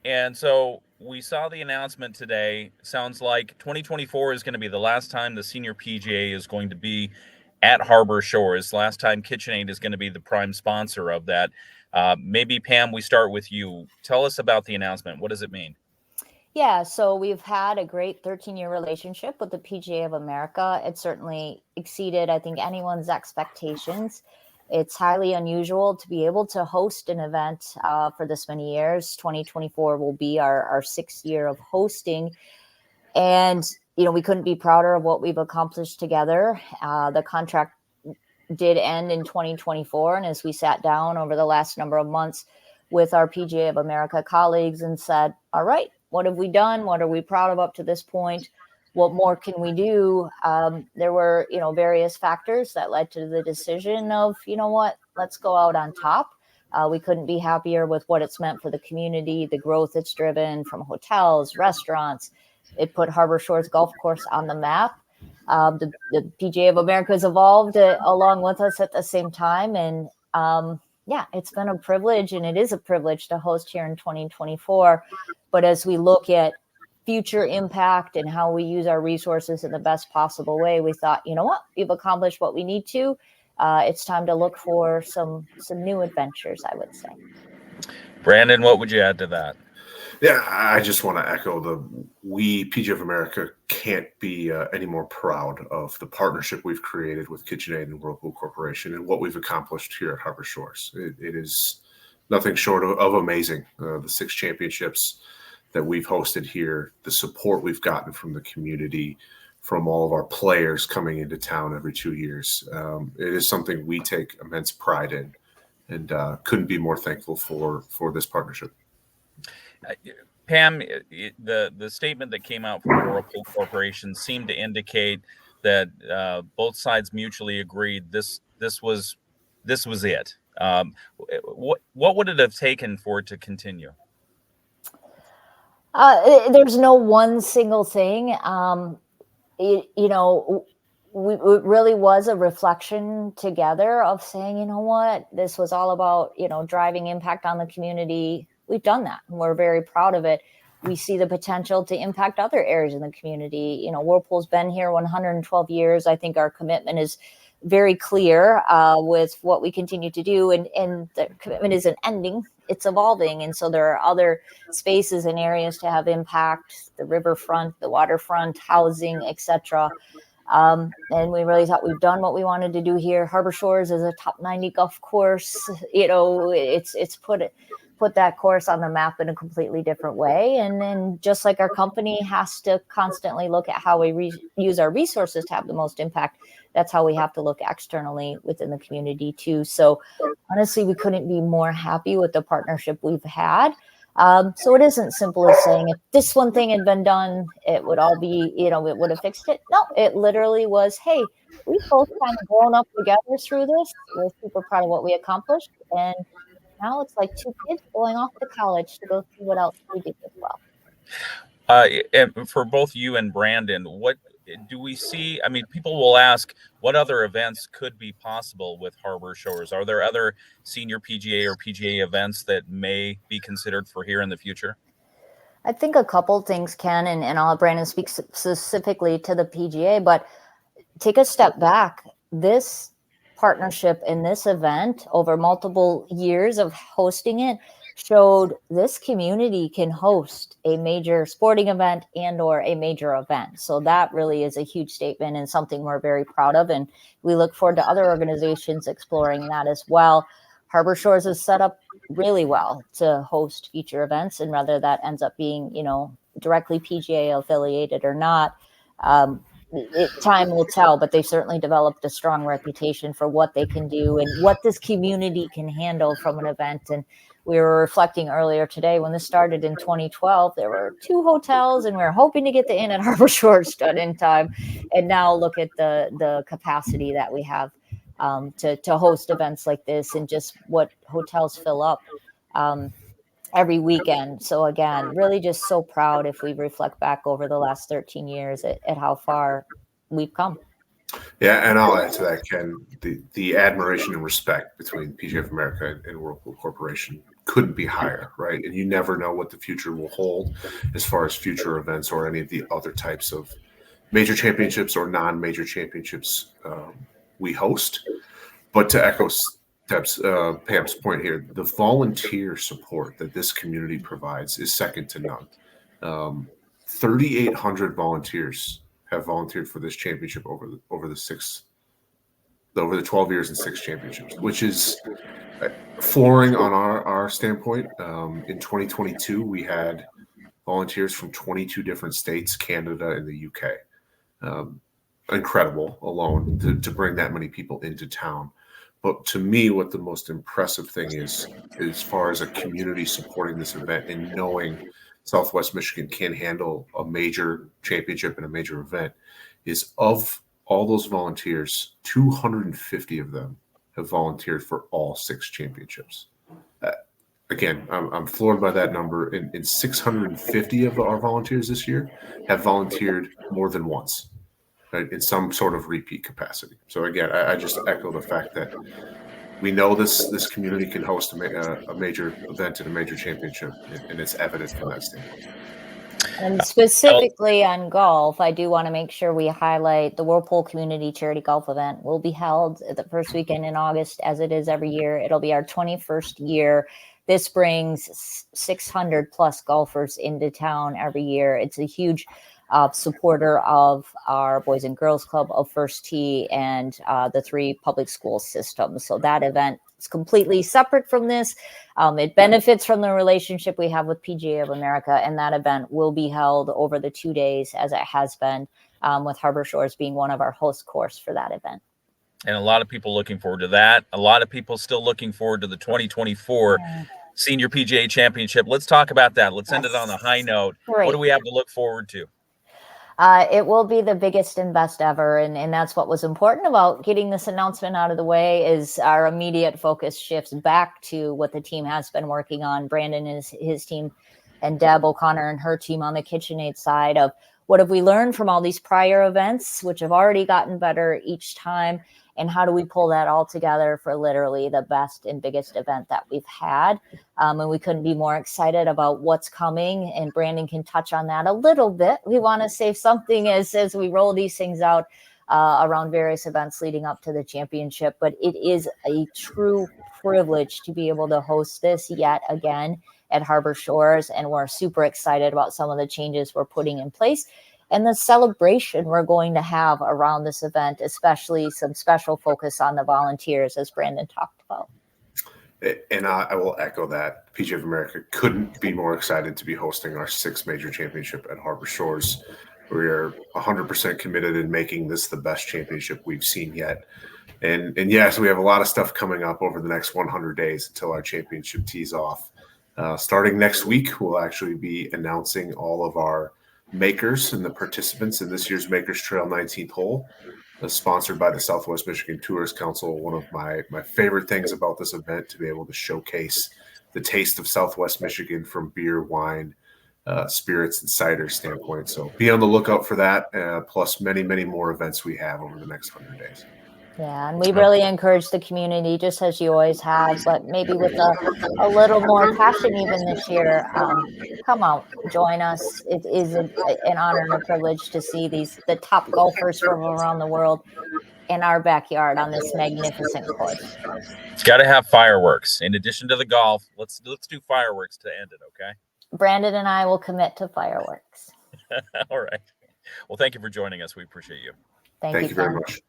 And so we saw the announcement today. Sounds like 2024 is going to be the last time the senior PGA is going to be at Harbor Shores. Last time KitchenAid is going to be the prime sponsor of that. Maybe, Pam, we start with you. Tell us about the announcement. What does it mean? Yeah, so we've had a great 13-year relationship with the PGA of America. It certainly exceeded, I think, anyone's expectations. It's highly unusual to be able to host an event for this many years. 2024 will be our sixth year of hosting. And, we couldn't be prouder of what we've accomplished together. The contract did end in 2024. And as we sat down over the last number of months with our PGA of America colleagues and said, all right, what have we done? What are we proud of up to this point? What more can we do? There were, various factors that led to the decision of, let's go out on top. We couldn't be happier with what it's meant for the community, the growth it's driven from hotels, restaurants. It put Harbor Shores Golf Course on the map. The PGA of America has evolved along with us at the same time. And it's been a privilege, and it is a privilege to host here in 2024. But as we look at future impact and how we use our resources in the best possible way, we thought, we've accomplished what we need to. It's time to look for some new adventures, I would say. Brandon, what would you add to that? Yeah, I just want to echo we, PGA of America, can't be any more proud of the partnership we've created with KitchenAid and Whirlpool Corporation and what we've accomplished here at Harbor Shores. It is nothing short of amazing. The 6 championships that we've hosted here, the support we've gotten from the community, from all of our players coming into town every 2 years. It is something we take immense pride in, and couldn't be more thankful for this partnership. Pam, the statement that came out from Whirlpool Corporation seemed to indicate that both sides mutually agreed this was it. What would it have taken for it to continue? There's no one single thing. It really was a reflection together of saying, this was all about, driving impact on the community. We've done that, and we're very proud of it. We see the potential to impact other areas in the community. Whirlpool's been here 112 years. I think our commitment is very clear with what we continue to do, and the commitment isn't ending. It's evolving. And so there are other spaces and areas to have impact, the riverfront, the waterfront, housing, etc. And we really thought we've done what we wanted to do here. Harbor Shores is a top 90 golf course. It's put that course on the map in a completely different way. And then just like our company has to constantly look at how we use our resources to have the most impact, that's how we have to look externally within the community too. So honestly, we couldn't be more happy with the partnership we've had. So it isn't simple as saying if this one thing had been done, it would all be, it would have fixed it. No, it literally was, hey, we've both kind of grown up together through this. We're super proud of what we accomplished. And now it's like 2 kids going off to college to go see what else we did as well. And for both you and Brandon, what do we see? I mean, people will ask what other events could be possible with Harbor Shores. Are there other senior PGA or PGA events that may be considered for here in the future? I think a couple things can, and I'll have Brandon speak specifically to the PGA, but take a step back. This partnership in this event over multiple years of hosting it showed this community can host a major sporting event and or a major event. So that really is a huge statement and something we're very proud of. And we look forward to other organizations exploring that as well. Harbor Shores is set up really well to host future events. And whether that ends up being, directly PGA affiliated or not, time will tell, but they certainly developed a strong reputation for what they can do and what this community can handle from an event. And we were reflecting earlier today, when this started in 2012, there were 2 hotels and we were hoping to get the inn at Harbor Shores done in time. And now look at the capacity that we have to host events like this, and just what hotels fill up every weekend. So again, really just so proud if we reflect back over the last 13 years at how far we've come. Yeah, and I'll add to that, Ken, the admiration and respect between PGA of America and Whirlpool Corporation couldn't be higher, right? And you never know what the future will hold as far as future events or any of the other types of major championships or non-major championships we host. But to echo Pam's point here, the volunteer support that this community provides is second to none. 3,800 volunteers have volunteered for this championship over the 12 years and 6 championships, which is flooring on our standpoint. In 2022, we had volunteers from 22 different states, Canada, and the UK. Incredible alone to bring that many people into town. But to me, what the most impressive thing is, as far as a community supporting this event and knowing Southwest Michigan can handle a major championship and a major event, is of all those volunteers, 250 of them have volunteered for all 6 championships. Again, I'm floored by that number. And 650 of our volunteers this year have volunteered more than once, right, in some sort of repeat capacity. So again, I just echo the fact that we know this community can host a major event and a major championship, and it's evident from that standpoint. And specifically on golf, I do want to make sure we highlight the Whirlpool Community Charity Golf Event will be held the first weekend in August, as it is every year. It'll be our 21st year. This brings 600 plus golfers into town every year. It's a huge supporter of our Boys and Girls Club, of First Tee, and the 3 public school systems. So that event is completely separate from this. It benefits from the relationship we have with PGA of America, and that event will be held over the 2 days, as it has been, with Harbor Shores being one of our host course for that event. And a lot of people looking forward to that. A lot of people still looking forward to the 2024 Senior PGA Championship. Let's talk about that. Let's end it on a high note. Great. What do we have to look forward to? It will be the biggest and best ever, and that's what was important about getting this announcement out of the way. Is our immediate focus shifts back to what the team has been working on. Brandon and his team, and Deb O'Connor and her team on the KitchenAid side of what have we learned from all these prior events, which have already gotten better each time, and how do we pull that all together for literally the best and biggest event that we've had. And we couldn't be more excited about what's coming, and Brandon can touch on that a little bit. We want to save something as we roll these things out around various events leading up to the championship, but it is a true privilege to be able to host this yet again at Harbor Shores, and we're super excited about some of the changes we're putting in place and the celebration we're going to have around this event, especially some special focus on the volunteers, as Brandon talked about. And I will echo that. PGA of America couldn't be more excited to be hosting our 6th major championship at Harbor Shores. We are 100% committed in making this the best championship we've seen yet. And yes, we have a lot of stuff coming up over the next 100 days until our championship tees off. Starting next week, we'll actually be announcing all of our makers and the participants in this year's Makers Trail 19th hole, sponsored by the Southwest Michigan Tourist Council. One of my favorite things about this event, to be able to showcase the taste of Southwest Michigan from beer, wine, spirits, and cider standpoint. So be on the lookout for that, plus many, many more events we have over the next 100 days. Yeah, and we really encourage the community, just as you always have, but maybe with a little more passion even this year. Come out, join us. It is an honor and a privilege to see the top golfers from around the world in our backyard on this magnificent course. It's got to have fireworks. In addition to the golf, let's do fireworks to end it, okay? Brandon and I will commit to fireworks. All right. Well, thank you for joining us. We appreciate you. Thank you very much.